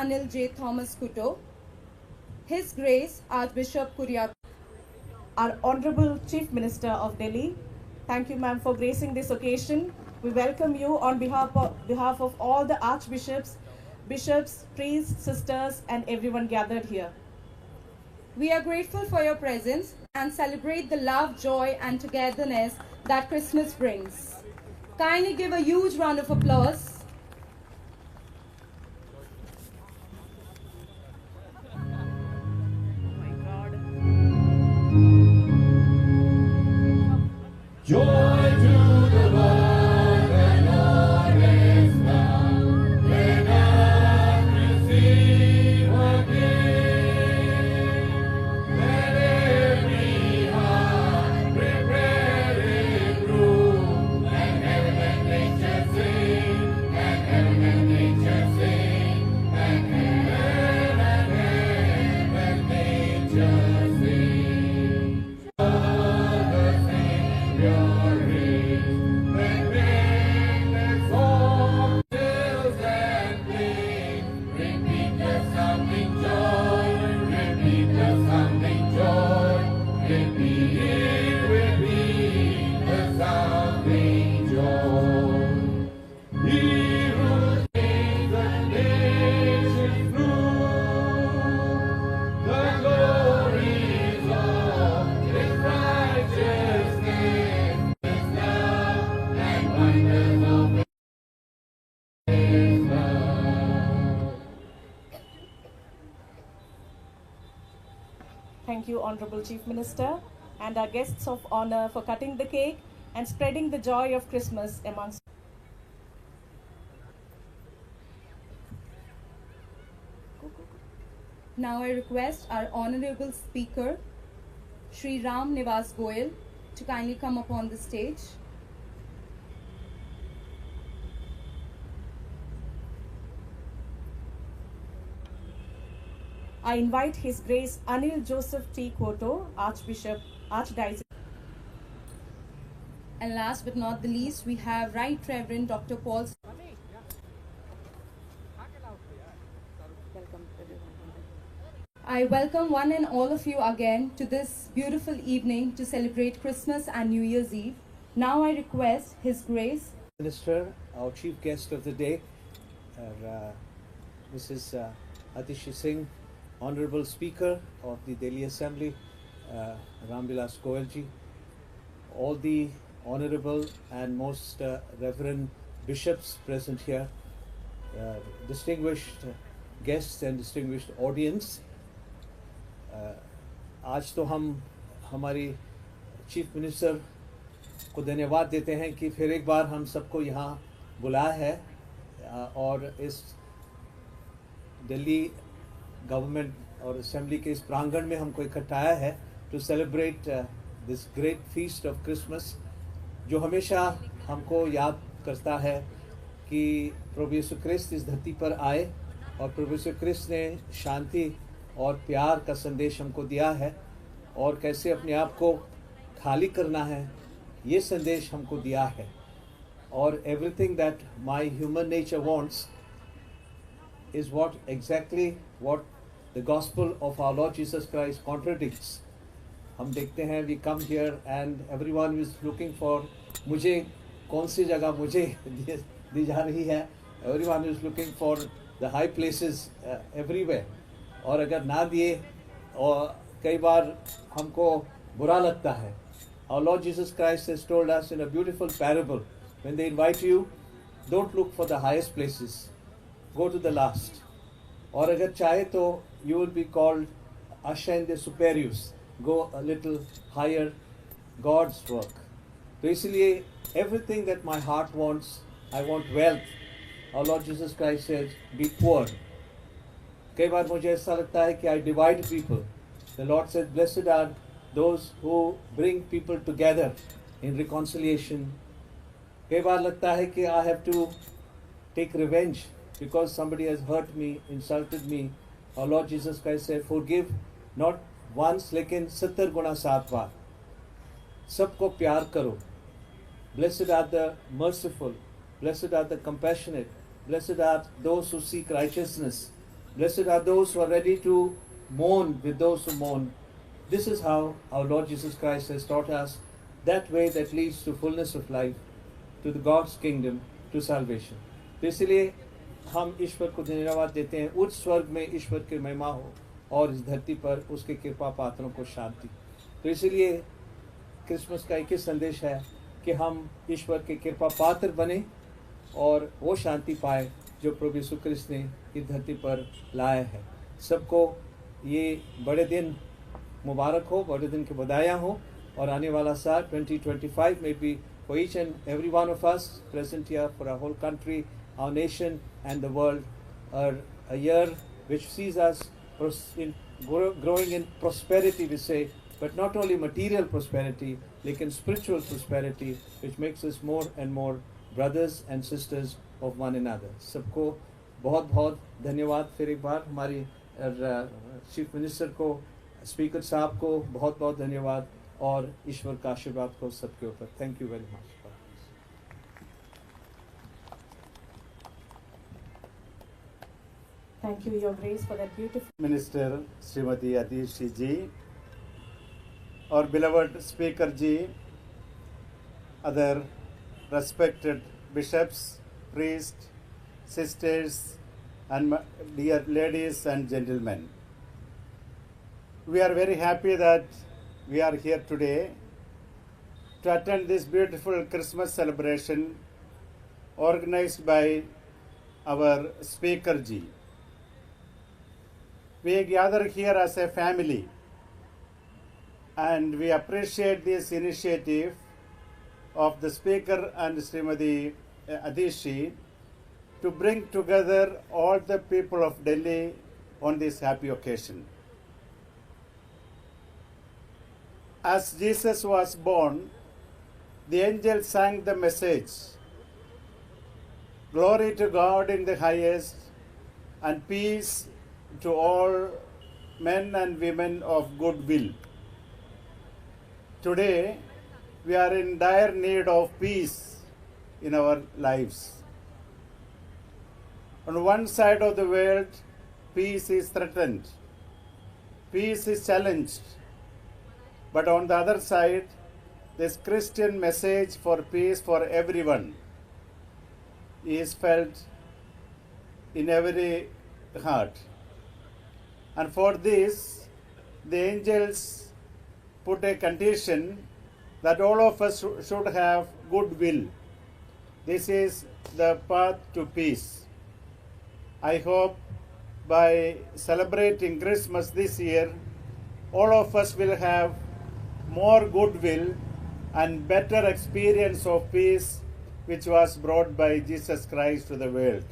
Anil J. Thomas Kuto, His Grace Archbishop Kuryat, our Honorable Chief Minister of Delhi. Thank you, ma'am, for gracing this occasion. We welcome you on behalf of all the archbishops, bishops, priests, sisters, and everyone gathered here. We are grateful for your presence and celebrate the love, joy, and togetherness that Christmas brings. Kindly give a huge round of applause. Joy to the world, the Lord is come. Let us receive her gift. Let every heart prepare in room. And heaven and nature sing, and heaven and nature sing, and heaven and nature sing. Thank you, Honorable Chief Minister, and our guests of honor for cutting the cake and spreading the joy of Christmas amongst. Now I request our Honorable Speaker, Shri Ram Nivas Goyal, to kindly come upon the stage. I invite His Grace Anil Joseph T. Koto, Archbishop, Archdiocese. And last but not the least, we have Right Reverend Dr. Paul. Welcome, everyone. I welcome one and all of you again to this beautiful evening to celebrate Christmas and New Year's Eve. Now I request His Grace Minister, our chief guest of the day, Mrs. Atishi Singh, Honorable Speaker of the Delhi Assembly, Ram Vilas Goyal ji, all the honorable and most reverend bishops present here, distinguished guests and distinguished audience. आज तो हम हमारी chief minister को धन्यवाद देते हैं कि फिर एक बार हम सबको यहाँ बुलाया है और इस दिल्ली गवर्नमेंट और असेंबली के इस प्रांगण में हमको इकट्ठाया है to celebrate this great feast of Christmas, जो हमेशा हमको याद करता है कि प्रभु यीशु क्रिस्त इस धरती पर आए और प्रभु यीशु क्रिस्त ने शांति और प्यार का संदेश हमको दिया है और कैसे अपने आप को खाली करना है, ये संदेश हमको दिया है. और everything that my human nature wants is exactly what the gospel of our Lord Jesus Christ contradicts. हम देखते हैं we come here and everyone is looking for मुझे कौन सी जगह मुझे दी जा रही है. Everyone is looking for the high places everywhere. और अगर ना दिए और कई बार हमको बुरा लगता है. Our Lord Jesus Christ has told us in a beautiful parable, when they invite you, don't look for the highest places. Go to the last. और अगर चाहे तो you will be called ascende superius, go a little higher, God's work. तो इसलिए everything that my heart wants, I want wealth. Our Lord Jesus Christ says, be poor. कई बार मुझे ऐसा लगता है कि I divide people. The Lord says, blessed are those who bring people together in reconciliation. कई बार लगता है कि I have to take revenge because somebody has hurt me, insulted me. Our Lord Jesus Christ said, forgive not once लेकिन 70 गुना 7 बार. सबको प्यार करो. Blessed are the merciful. Blessed are the compassionate. Blessed are those who seek righteousness. Blessed are those who are ready to mourn with those who mourn. This is how our Lord Jesus Christ has taught us that way that leads to fullness of life, to the God's kingdom, to salvation. तो इसलिए हम ईश्वर को धन्यवाद देते हैं. उच्च स्वर्ग में ईश्वर की महिमा हो और इस धरती पर उसके कृपा पात्रों को शांति. तो इसलिए क्रिसमस का एक ही संदेश है कि हम ईश्वर के कृपा पात्र बने और वो शांति पाए जो प्रभु यीशु क्रिस्त ने इस धरती पर लाया है. सबको ये बड़े दिन मुबारक हो, बड़े दिन की बधाइयाँ हो और आने वाला साल 2025 में भी for each and every one of us present here, for our whole country, our nation and the world, a year which sees us growing in prosperity, we say, but not only material prosperity, lekin spiritual prosperity, which makes us more and more brothers and sisters of one another. सबको बहुत बहुत धन्यवाद. फिर एक बार हमारी chief minister को, speaker साहब को बहुत बहुत धन्यवाद और ईश्वर का आशीर्वाद को सबके ऊपर. Thank you very much. Thank you, Your Grace, for that beautiful. Minister Srimati Adishi ji, our beloved Speaker ji, other respected bishops, priests, sisters, and dear ladies and gentlemen. We are very happy that we are here today to attend this beautiful Christmas celebration organized by our Speaker ji. We gather here as a family and we appreciate this initiative of the Speaker and Srimati Adishi to bring together all the people of Delhi on this happy occasion. As Jesus was born, the angels sang the message, "Glory to God in the highest and peace to all men and women of good will." Today, we are in dire need of peace in our lives. On one side of the world, peace is threatened, peace is challenged. But on the other side, this Christian message for peace for everyone is felt in every heart. And for this, the angels put a condition that all of us should have good will. This is the path to peace. I hope by celebrating Christmas this year, all of us will have more goodwill and better experience of peace which was brought by Jesus Christ to the world.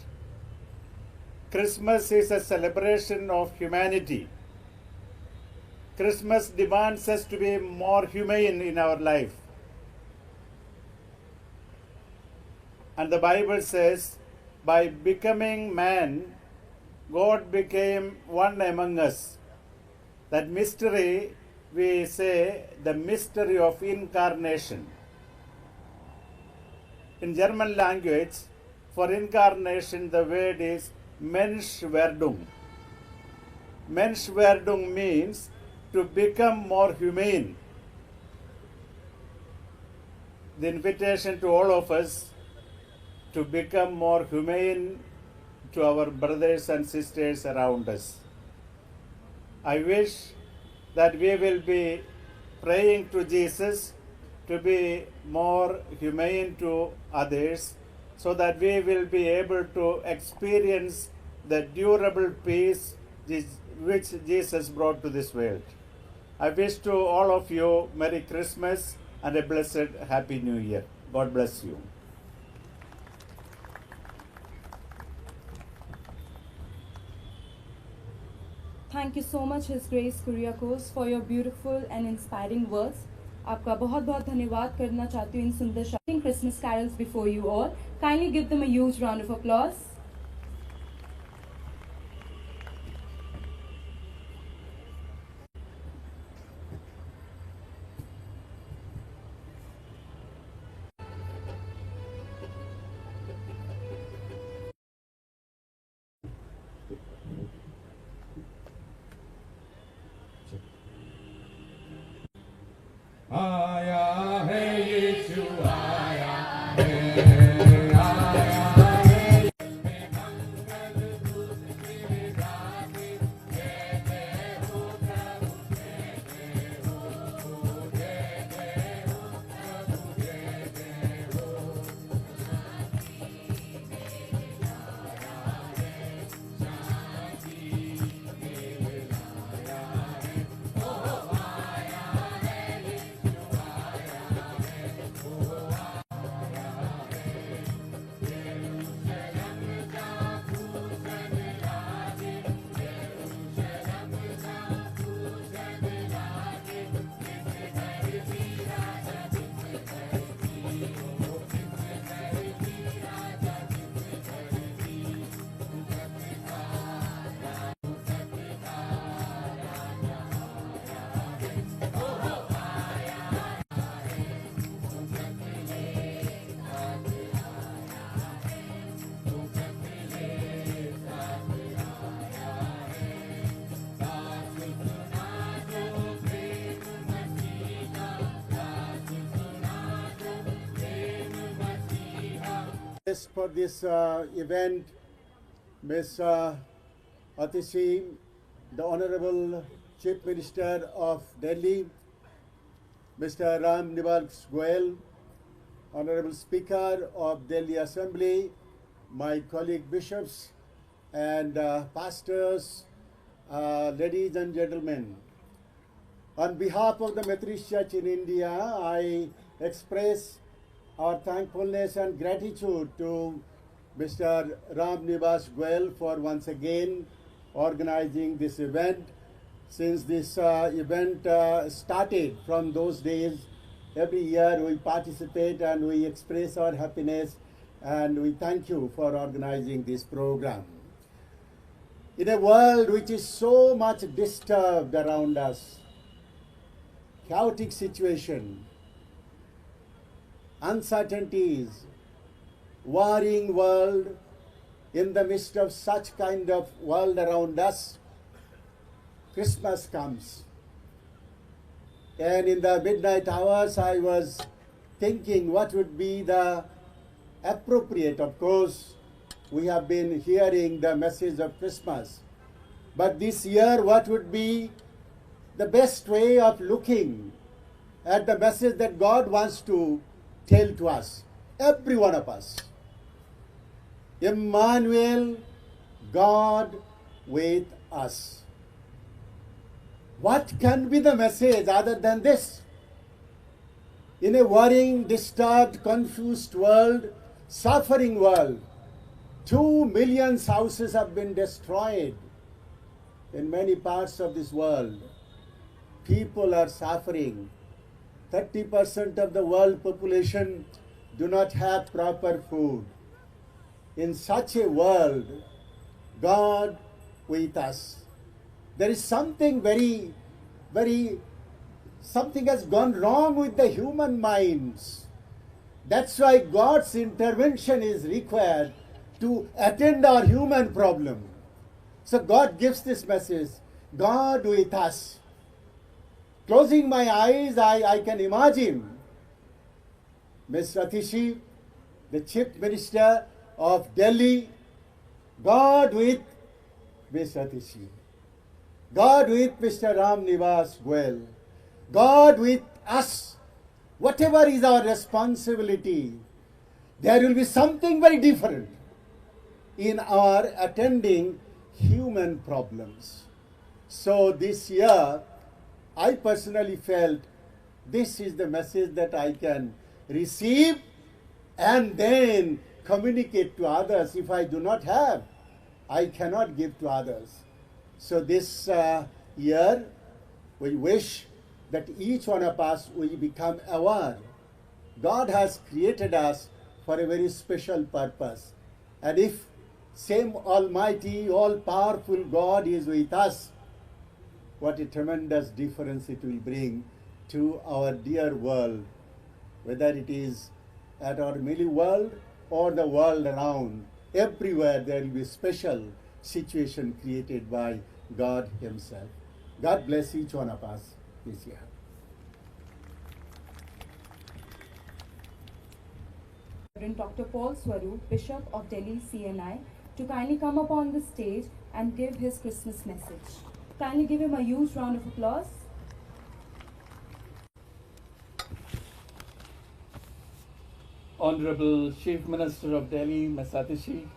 Christmas is a celebration of humanity. Christmas demands us to be more humane in our life. And the Bible says, by becoming man, God became one among us. That mystery, we say, the mystery of incarnation. In German language, for incarnation, the word is Menschwerdung. Menschwerdung means to become more humane. The invitation to all of us to become more humane to our brothers and sisters around us. I wish that we will be praying to Jesus to be more humane to others, so that we will be able to experience the durable peace which Jesus brought to this world. I wish to all of you Merry Christmas and a blessed Happy New Year. God bless you. Thank you so much, His Grace Kuriakose, for your beautiful and inspiring words. आपका बहुत बहुत धन्यवाद करना चाहती हूँ इन सुंदर शब्दों Christmas carols before you all. Kindly give them a huge round of applause. आया है यीशु आया है आया है मंगल दूत तेरे गाते जय जय हो प्रभु जय जय हो जय जय हो प्रभु जय जय हो शांति देव लाया है ओ आया है यीशु आया है ओ आया है यरूशलेम का भूषण लागे यरूशलेम का भूषण लागे जिस धरती राजा जिस धरती हो जिस धरती राजा जिस धरती Yes, for this event, Ms. Atishi, the Honorable Chief Minister of Delhi, Mr. Ram Nivas Goel, Honorable Speaker of Delhi Assembly, my colleague bishops and pastors, ladies and gentlemen. On behalf of the Methodist Church in India, I express our thankfulness and gratitude to Mr. Ram Nivas Goel for once again organizing this event. Since this event started from those days, every year we participate and we express our happiness, and we thank you for organizing this program. In a world which is so much disturbed around us, chaotic situation, uncertainties, warring world, in the midst of such kind of world around us, Christmas comes. And in the midnight hours, I was thinking what would be the appropriate. Of course, we have been hearing the message of Christmas. But this year, what would be the best way of looking at the message that God wants to tell to us, every one of us? Emmanuel, God with us. What can be the message other than this? In a worrying, disturbed, confused world, suffering world, 2 million houses have been destroyed in many parts of this world. People are suffering. 30% of the world population do not have proper food. In such a world, God with us. There is something something has gone wrong with the human minds. That's why God's intervention is required to attend our human problem. So God gives this message, God with us. Closing my eyes, I can imagine Ms. Atishi, the Chief Minister of Delhi, God with Ms. Atishi, God with Mr. Ram Nivas Goel, God with us. Whatever is our responsibility, there will be something very different. in our attending human problems. So this year, I personally felt this is the message that I can receive and then communicate to others. If I do not have, I cannot give to others. So this year, we wish that each one of us will become aware. God has created us for a very special purpose. And if same Almighty, all-powerful God is with us, what a tremendous difference it will bring to our dear world, whether it is at our Milli world or the world around. Everywhere there will be special situation created by God Himself. God bless each one of us this year. Reverend Dr. Paul Swaroop, Bishop of Delhi CNI, to kindly come up on the stage and give his Christmas message. Kindly give him a huge round of applause. Honorable Chief Minister of Delhi, Masatishi,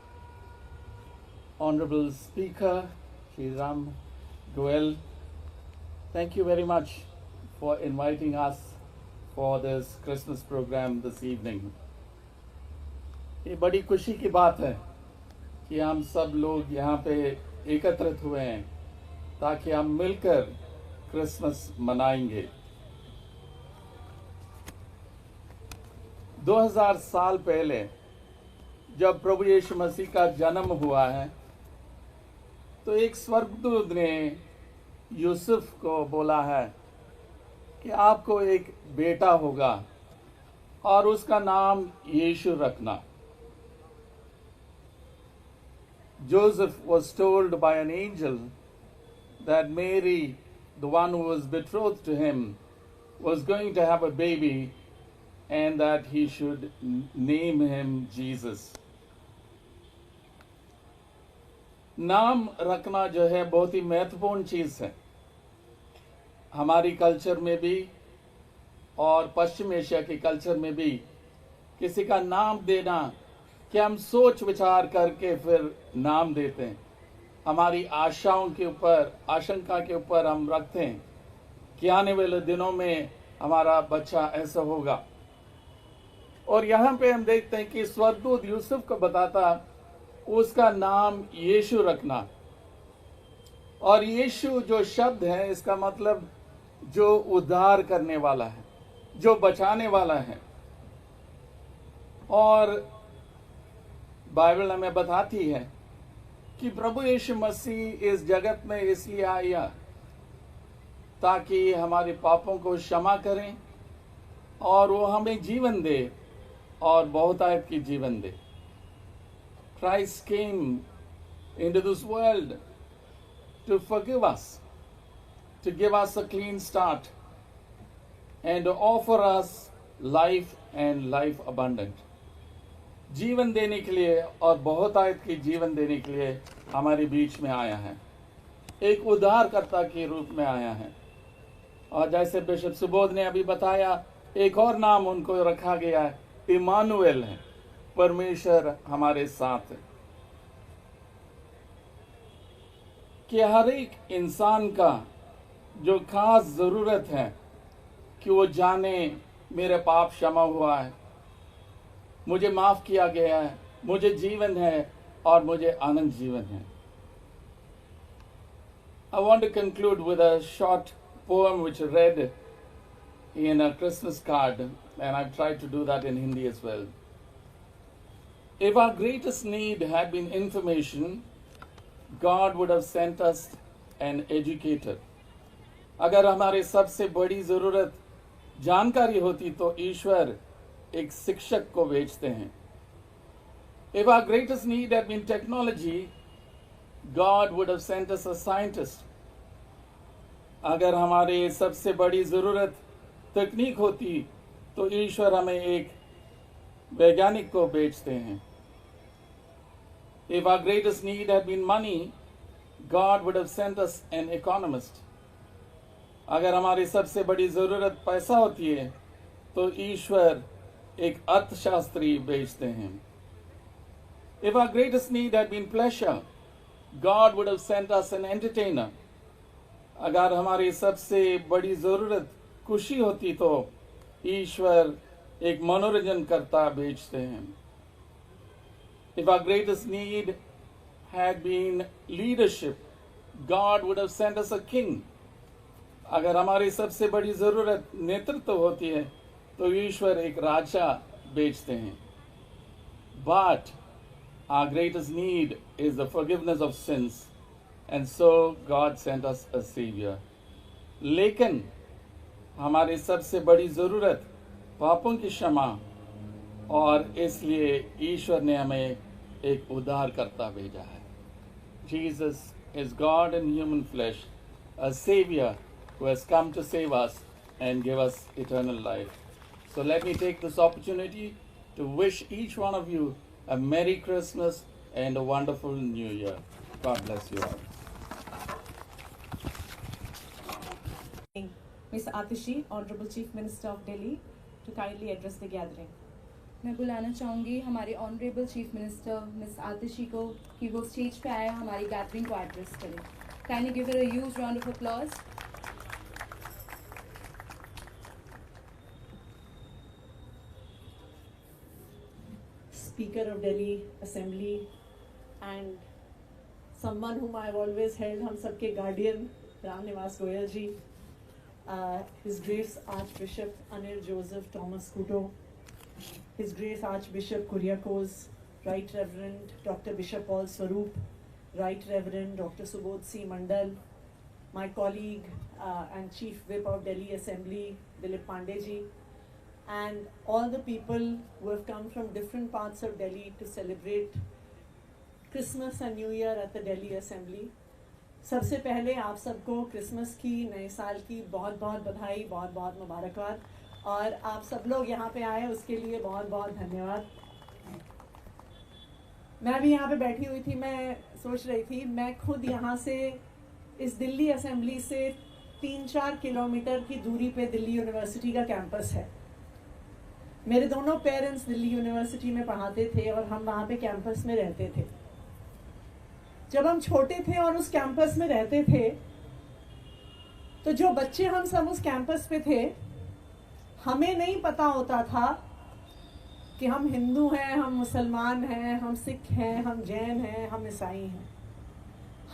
Honorable Speaker, Shri Ram Goel, thank you very much for inviting us for this Christmas program this evening. ये बड़ी खुशी की बात है कि हम सब लोग यहाँ पे एकत्रित हुए हैं ताकि हम मिलकर क्रिसमस मनाएंगे। 2000 साल पहले जब प्रभु यीशु मसीह का जन्म हुआ है तो एक स्वर्गदूत ने यूसुफ को बोला है कि आपको एक बेटा होगा और उसका नाम यीशु रखना। Joseph was told by an angel that Mary, the one who was betrothed to him, was going to have a baby and that he should name him Jesus. नाम रखना जो है बहुत ही महत्वपूर्ण चीज़ है हमारी कल्चर में भी और पश्चिम एशिया के कल्चर में भी। किसी का नाम देना कि हम सोच विचार करके फिर नाम देते हैं, हमारी आशाओं के ऊपर, आशंका के ऊपर हम रखते हैं कि आने वाले दिनों में हमारा बच्चा ऐसा होगा। और यहाँ पे हम देखते हैं कि स्वर्गदूत यूसुफ को बताता उसका नाम यीशु रखना। और यीशु जो शब्द है इसका मतलब जो उद्धार करने वाला है, जो बचाने वाला है। और बाइबल हमें बताती है कि प्रभु यीशु मसीह इस जगत में इसलिए आया ताकि हमारे पापों को क्षमा करें और वो हमें जीवन दे और बहुतायत की जीवन दे। Christ came into this world to forgive us, to give us a clean start and to offer us life and life abundant. जीवन देने के लिए और बहुतायत की जीवन देने के लिए हमारे बीच में आया है, एक उद्धारकर्ता के रूप में आया है। और जैसे बिशप सुबोध ने अभी बताया, एक और नाम उनको रखा गया है, इमानुएल है, परमेश्वर हमारे साथ है। कि हर एक इंसान का जो खास जरूरत है कि वो जाने मेरे पाप क्षमा हुआ है, मुझे माफ किया गया है, मुझे जीवन है और मुझे आनंद जीवन है। I want to conclude with a short poem which I read in a Christmas card, and I've tried to do that in Hindi as well. If our greatest need had been information, God would have sent us an educator. अगर हमारे सबसे बड़ी जरूरत जानकारी होती तो ईश्वर एक शिक्षक को भेजते हैं। If our greatest need had been technology, God would have sent us a scientist. अगर हमारे सबसे बड़ी जरूरत तकनीक होती तो ईश्वर हमें एक वैज्ञानिक को भेजते हैं। If our greatest need had been money, God would have sent us an economist. अगर हमारी सबसे बड़ी जरूरत पैसा होती है तो ईश्वर एक अर्थशास्त्री भेजते हैं। If our greatest need had been pleasure, God would have sent us an entertainer. अगर हमारी सबसे बड़ी जरूरत खुशी होती तो ईश्वर एक मनोरंजन करता भेजते हैं. If our greatest need had been leadership, God would have sent us a king. अगर हमारी सबसे बड़ी जरूरत नेतृत्व होती है तो ईश्वर एक राजा भेजते हैं. But our greatest need is the forgiveness of sins, and so God sent us a savior. लेकिन हमारी सबसे बड़ी जरूरत पापों की क्षमा, और इसलिए ईश्वर ने हमें एक उद्धारकर्ता भेजा है. Jesus is God in human flesh, a savior who has come to save us and give us eternal life. So let me take this opportunity to wish each one of you a Merry Christmas and a wonderful New Year. God bless you all. Ms. Atishi, Honorable Chief Minister of Delhi, to kindly address the gathering. मैं बुलाना चाहूँगी हमारे honourable chief minister miss आतिशी को कि वो stage पे आए हमारी गैदरिंग को एड्रेस करें. Can you give her a huge round of applause. Speaker of Delhi Assembly and someone whom I've always held हम सबके guardian Ram Niwas Goyal ji, His Grace Archbishop Anil Joseph Thomas Kuto, His Grace Archbishop Kuriakose, Right Reverend Dr. Bishop Paul Swaroop, Right Reverend Dr. Subodh C. Mandal, my colleague and Chief Whip of Delhi Assembly Dilip Pandey ji, and all the people who have come from different parts of Delhi to celebrate Christmas and New Year at the Delhi Assembly. सबसे पहले आप सबको Christmas की, नए साल की बहुत बहुत बधाई, बहुत बहुत मुबारकबाद, और आप सब लोग यहाँ पे आए उसके लिए बहुत बहुत धन्यवाद. मैं भी यहाँ पे बैठी हुई थी, मैं सोच रही थी, मैं खुद यहाँ से इस दिल्ली असेंबली से 3-4 किलोमीटर की दूरी पे दिल्ली यूनिवर्सिटी का कैंपस है. मेरे दोनों पेरेंट्स दिल्ली यूनिवर्सिटी में पढ़ाते थे और हम वहाँ पे कैंपस में रहते थे. जब हम छोटे थे और उस कैंपस में रहते थे तो जो बच्चे हम सब उस कैंपस पे थे, हमें नहीं पता होता था कि हम हिंदू हैं, हम मुसलमान हैं, हम सिख हैं, हम जैन हैं, हम ईसाई हैं.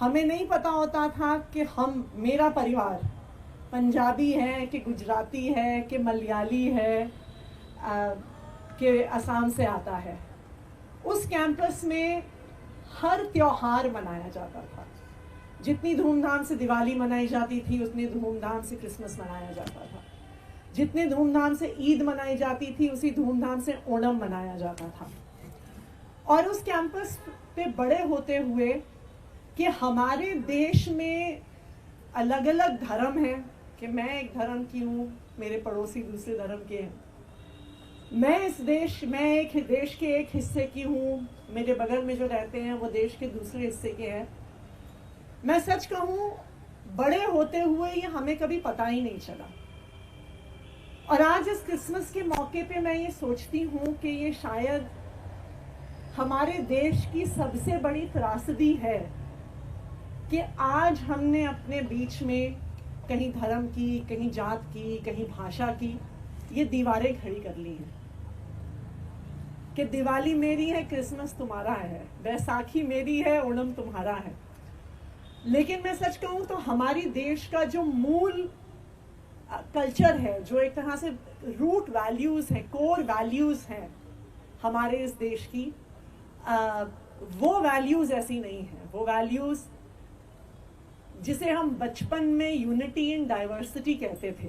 हमें नहीं पता होता था कि मेरा परिवार पंजाबी है कि गुजराती है कि मलयाली है कि असम से आता है. उस कैंपस में हर त्योहार मनाया जाता था. जितनी धूमधाम से दिवाली मनाई जाती थी उतनी धूमधाम से क्रिसमस मनाया जाता था. जितने धूमधाम से ईद मनाई जाती थी उसी धूमधाम से ओणम मनाया जाता था. और उस कैंपस पे बड़े होते हुए कि हमारे देश में अलग अलग धर्म हैं, कि मैं एक धर्म की हूँ, मेरे पड़ोसी दूसरे धर्म के हैं, मैं एक देश के एक हिस्से की हूँ, मेरे बगल में जो रहते हैं वो देश के दूसरे हिस्से के हैं. मैं सच कहूँ, बड़े होते हुए ये हमें कभी पता ही नहीं चला. और आज इस क्रिसमस के मौके पे मैं ये सोचती हूँ कि ये शायद हमारे देश की सबसे बड़ी त्रासदी है कि आज हमने अपने बीच में कहीं धर्म की, कहीं जात की, कहीं भाषा की ये दीवारें खड़ी कर ली हैं कि दिवाली मेरी है, क्रिसमस तुम्हारा है, बैसाखी मेरी है, ओणम तुम्हारा है. लेकिन मैं सच कहूँ तो हमारी देश का जो मूल कल्चर है, जो एक तरह से रूट वैल्यूज़ हैं, कोर वैल्यूज़ हैं हमारे इस देश की, वो वैल्यूज़ ऐसी नहीं हैं. वो वैल्यूज़ जिसे हम बचपन में यूनिटी इन डाइवर्सिटी कहते थे,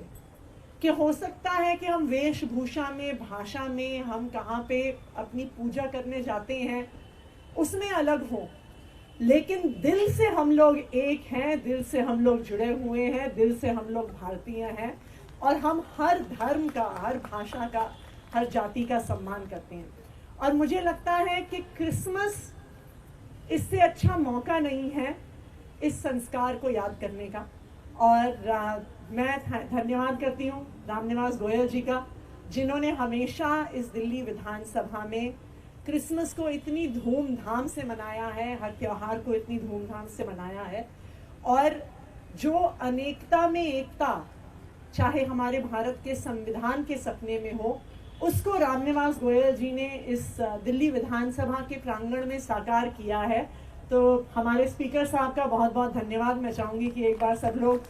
कि हो सकता है कि हम वेशभूषा में, भाषा में, हम कहाँ पे अपनी पूजा करने जाते हैं उसमें अलग हो, लेकिन दिल से हम लोग एक हैं, दिल से हम लोग जुड़े हुए हैं, दिल से हम लोग भारतीय हैं, और हम हर धर्म का, हर भाषा का, हर जाति का सम्मान करते हैं. और मुझे लगता है कि क्रिसमस इससे अच्छा मौका नहीं है इस संस्कार को याद करने का. और मैं धन्यवाद करती हूँ रामनिवास गोयल जी का, जिन्होंने हमेशा इस दिल्ली विधानसभा में क्रिसमस को इतनी धूमधाम से मनाया है, हर त्योहार को इतनी धूमधाम से मनाया है। और जो अनेकता में एकता चाहे हमारे भारत के संविधान के सपने में हो, उसको रामनिवास गोयल जी ने इस दिल्ली विधानसभा के प्रांगण में साकार किया है। तो हमारे स्पीकर साहब का बहुत बहुत धन्यवाद। मैं चाहूँगी कि एक बार सब लोग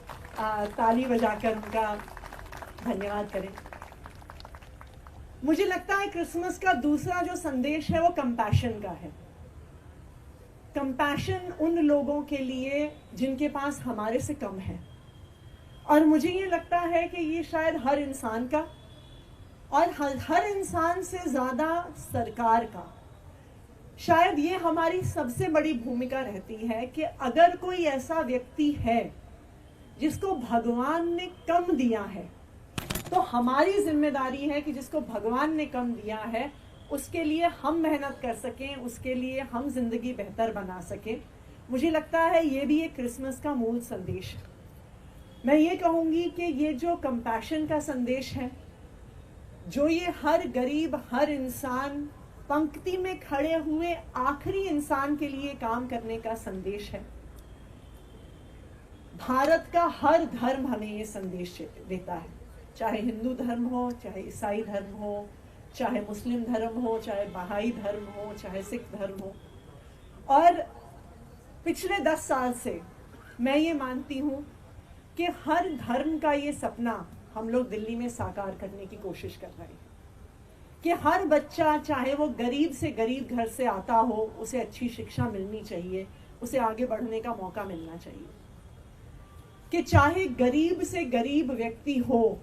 ताली बजाकर उनका धन्यवाद करें। मुझे लगता है क्रिसमस का दूसरा जो संदेश है वो कंपैशन का है। कंपैशन उन लोगों के लिए जिनके पास हमारे से कम है। और मुझे ये लगता है कि ये शायद हर इंसान का और हर इंसान से ज़्यादा सरकार का, शायद ये हमारी सबसे बड़ी भूमिका रहती है कि अगर कोई ऐसा व्यक्ति है जिसको भगवान ने कम दिया है, तो हमारी जिम्मेदारी है कि जिसको भगवान ने कम दिया है उसके लिए हम मेहनत कर सकें, उसके लिए हम जिंदगी बेहतर बना सकें। मुझे लगता है ये भी एक क्रिसमस का मूल संदेश है। मैं ये कहूँगी कि ये जो कंपैशन का संदेश है, जो ये हर गरीब, हर इंसान, पंक्ति में खड़े हुए आखिरी इंसान के लिए काम करने का संदेश है, भारत का हर धर्म हमें ये संदेश देता है। चाहे हिंदू धर्म हो, चाहे ईसाई धर्म हो, चाहे मुस्लिम धर्म हो, चाहे बहाई धर्म हो, चाहे सिख धर्म हो। और पिछले 10 साल से मैं ये मानती हूँ कि हर धर्म का ये सपना हम लोग दिल्ली में साकार करने की कोशिश कर रहे हैं कि हर बच्चा, चाहे वो गरीब से गरीब घर से आता हो, उसे अच्छी शिक्षा मिलनी चाहिए, उसे आगे बढ़ने का मौका मिलना चाहिए। कि चाहे गरीब से गरीब व्यक्ति हो,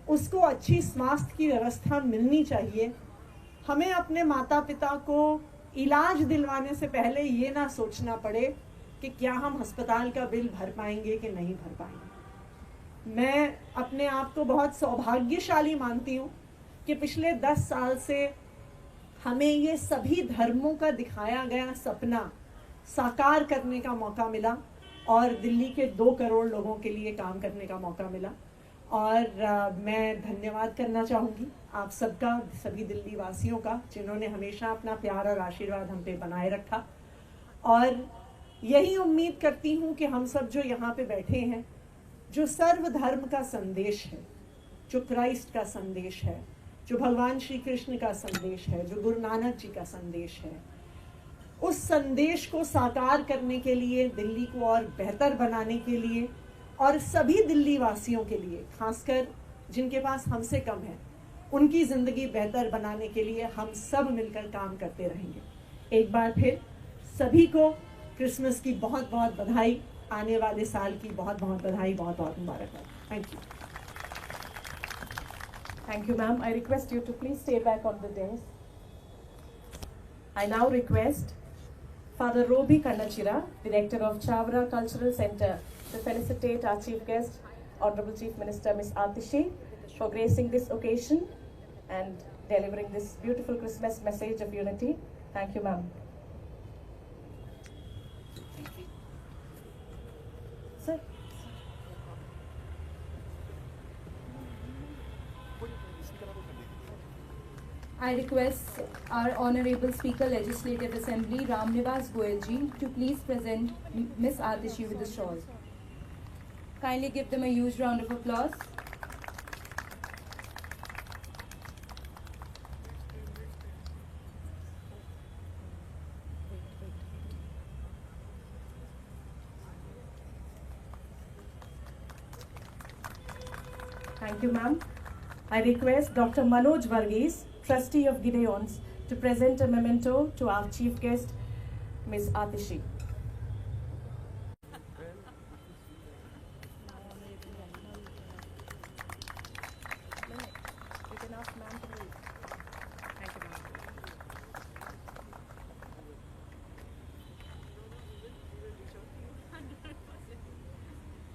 उसको अच्छी स्वास्थ्य की व्यवस्था मिलनी चाहिए। हमें अपने माता पिता को इलाज दिलवाने से पहले ये ना सोचना पड़े कि क्या हम अस्पताल का बिल भर पाएंगे कि नहीं भर पाएंगे। मैं अपने आप को बहुत सौभाग्यशाली मानती हूँ कि पिछले 10 साल से हमें ये सभी धर्मों का दिखाया गया सपना साकार करने का मौका मिला और दिल्ली के 2 करोड़ लोगों के लिए काम करने का मौका मिला। और मैं धन्यवाद करना चाहूँगी आप सबका, सभी दिल्ली वासियों का, जिन्होंने हमेशा अपना प्यार और आशीर्वाद हम पे बनाए रखा। और यही उम्मीद करती हूँ कि हम सब जो यहाँ पे बैठे हैं, जो सर्वधर्म का संदेश है, जो क्राइस्ट का संदेश है, जो भगवान श्री कृष्ण का संदेश है, जो गुरु नानक जी का संदेश है, उस संदेश को साकार करने के लिए, दिल्ली को और बेहतर बनाने के लिए और सभी दिल्ली वासियों के लिए, खासकर जिनके पास हमसे कम है, उनकी ज़िंदगी बेहतर बनाने के लिए हम सब मिलकर काम करते रहेंगे। एक बार फिर सभी को क्रिसमस की बहुत बहुत बधाई, आने वाले साल की बहुत बहुत बधाई, बहुत बहुत मुबारकबाद। Thank you. Thank you, ma'am. I request you to please stay back on the dais. I now request Father Robi Kannachira, Director of Chavra Cultural Center, to felicitate our Chief Guest, Honorable Chief Minister Ms. Atishi, for gracing this occasion and delivering this beautiful Christmas message of unity. Thank you, ma'am. Sir. I request our Honorable Speaker Legislative Assembly Ramnivas Goyal ji to please present Ms. Atishi with the shawl. Kindly give them a huge round of applause. Thank you, ma'am. I request Dr. Manoj Varghese, Trustee of Gideons, to present a memento to our Chief Guest, Ms. Atishi.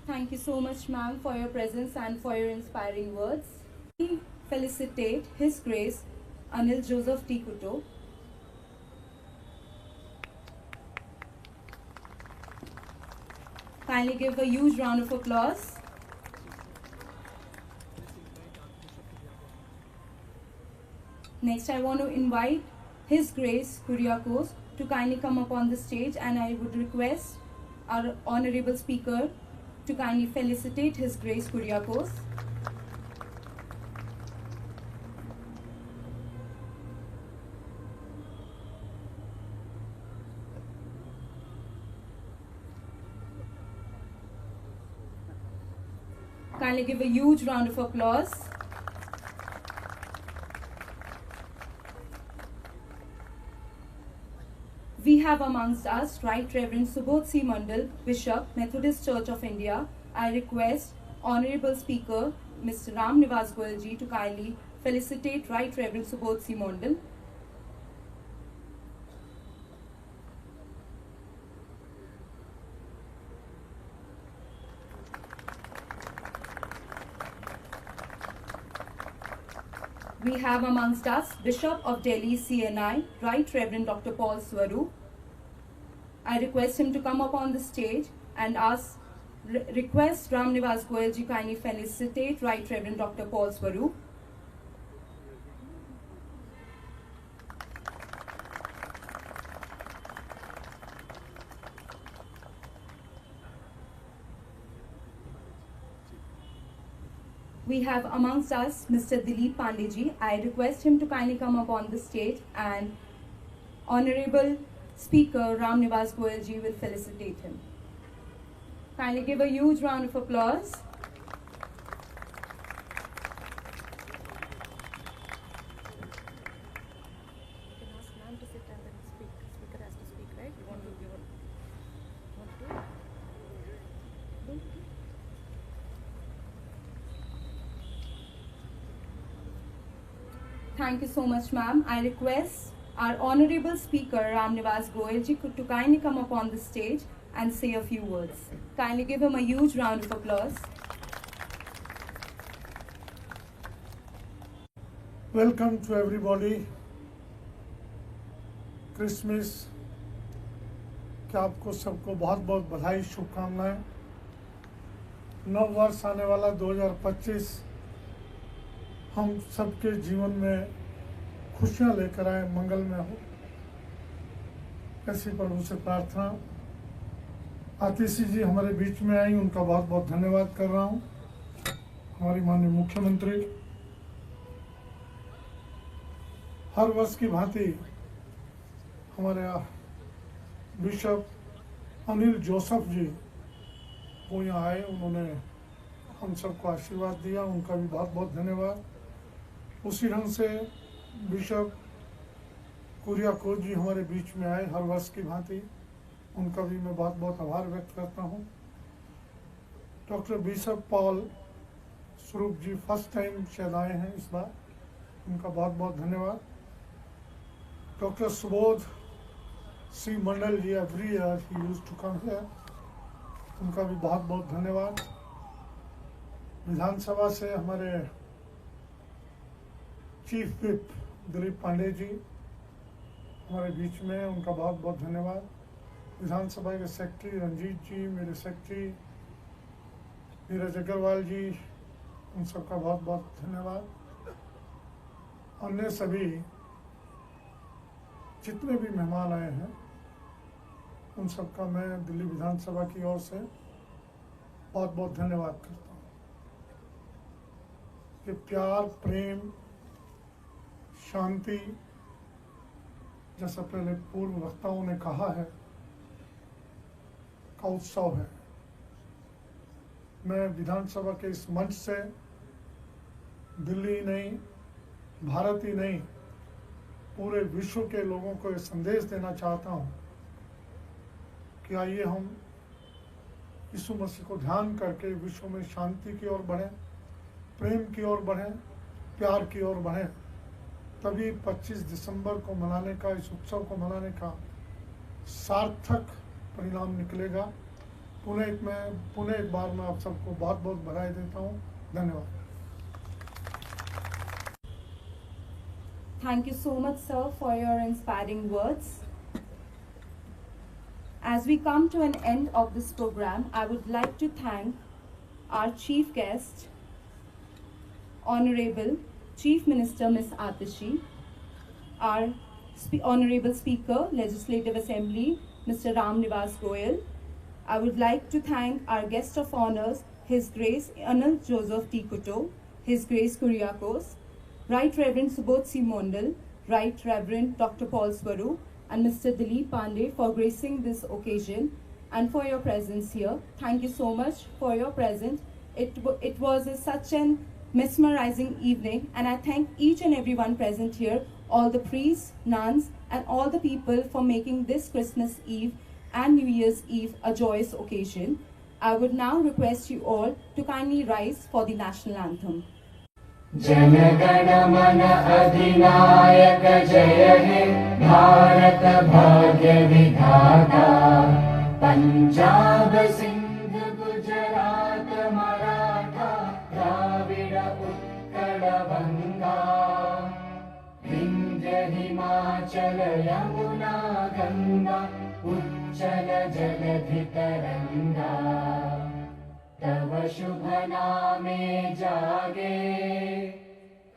Thank you so much, ma'am, for your presence and for your inspiring words. We felicitate His Grace Anil Joseph T. Kuto. Kindly give a huge round of applause. Next, I want to invite His Grace Kuriakose to kindly come up on the stage, and I would request our Honorable Speaker to kindly felicitate His Grace Kuriakose. Kindly give a huge round of applause. We have amongst us Right Reverend Subodh C. Mandal, Bishop, Methodist Church of India. I request Honorable Speaker Mr. Ram Nivas Goyal ji to kindly felicitate Right Reverend Subodh C. Mandal. We have amongst us Bishop of Delhi CNI, Right Reverend Dr. Paul Swaroop. I request him to come up on the stage and request Ram Nivas Goyal ji kindly felicitate Right Reverend Dr. Paul Swaroop. We have amongst us Mr. Dilip Pandey. I request him to kindly come up on the stage, and Honorable Speaker Ram Nivas Goyal ji will felicitate him. Kindly give a huge round of applause. Thank you so much, ma'am. I request our Honorable Speaker Ram Nivas Goyal ji to kindly come up on the stage and say a few words. Kindly give him a huge round of applause. Welcome to everybody. Christmas के आपको सबको बहुत बहुत बधाई, शुभकामनाएं। नव वर्ष आने वाला 2025 हम सबके जीवन में खुशियां लेकर आए, मंगलमय हो, ऐसी प्रभु से प्रार्थना। आतिशी जी हमारे बीच में आई, उनका बहुत बहुत धन्यवाद कर रहा हूं। हमारी माननीय मुख्यमंत्री हर वर्ष की भांति हमारे बिशप अनिल जोसेफ जी वो यहाँ आए, उन्होंने हम सबको आशीर्वाद दिया, उनका भी बहुत बहुत धन्यवाद। उसी ढंग से बिशप कुरियाकोस जी हमारे बीच में आए हर वर्ष की भांति, उनका भी मैं बहुत बहुत आभार व्यक्त करता हूँ। डॉक्टर बिशप पॉल स्वरूप जी फर्स्ट टाइम शायद आए हैं इस बार, उनका बहुत बहुत धन्यवाद। Doctor Subodh C Mandal ji every year he used to come here, उनका भी बहुत बहुत धन्यवाद। विधानसभा से हमारे चीफ विप दिलीप पांडे जी हमारे बीच में, उनका बहुत बहुत धन्यवाद। विधानसभा के सेक्रेटरी रंजीत जी, मेरे सेक्रेटरी नीरज अग्रवाल जी, उन सबका बहुत बहुत धन्यवाद। अन्य सभी जितने भी मेहमान आए हैं उन सबका मैं दिल्ली विधानसभा की ओर से बहुत बहुत धन्यवाद करता हूँ। ये प्यार, प्रेम, शांति, जैसा पहले पूर्व वक्ताओं ने कहा है, का उत्सव है। मैं विधानसभा के इस मंच से दिल्ली ही नहीं, भारत ही नहीं, पूरे विश्व के लोगों को ये संदेश देना चाहता हूँ कि आइए हम यीशु मसीह को ध्यान करके विश्व में शांति की ओर बढ़ें, प्रेम की ओर बढ़ें, प्यार की ओर बढ़ें। तभी 25 दिसंबर को मनाने का, इस उत्सव को मनाने का सार्थक परिणाम निकलेगा। पुनः एक बार मैं आप सबको बहुत बहुत बधाई देता हूँ। धन्यवाद। Thank you so much, sir, for your inspiring words. As we come to an end of this program, I would like to thank our chief guest, Honorable Chief Minister Ms. Atishi, our Honorable Speaker, Legislative Assembly, Mr. Ram Nivas Goyal. I would like to thank our guest of honors, His Grace Anil Joseph T. Kuto, His Grace Kuriakose, Right Reverend Subodh C. Mondal, Right Reverend Dr. Paul Swaroop, and Mr. Dilip Pandey for gracing this occasion and for your presence here. Thank you so much for your presence. It was such an mesmerizing evening, and I thank each and everyone present here, all the priests, nuns, and all the people for making this Christmas Eve and New Year's Eve a joyous occasion. I would now request you all to kindly rise for the national anthem. जनगण मन अधिनायक जय हे भारत भाग्य विधाता पंजाब सिंध गुजरात मराठा द्राविड़ उत्कल बंगा विंध्य हिमाचल यमुना गंगा उच्चल जलधि तरंगा तव शुभ नामे जागे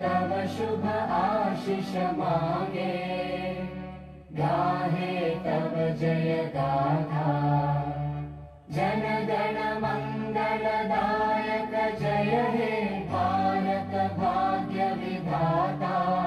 तव शुभ आशीष मांगे गाहे तव जय गाथा जन गण मंगल दायक जय हे भारत भाग्य विधाता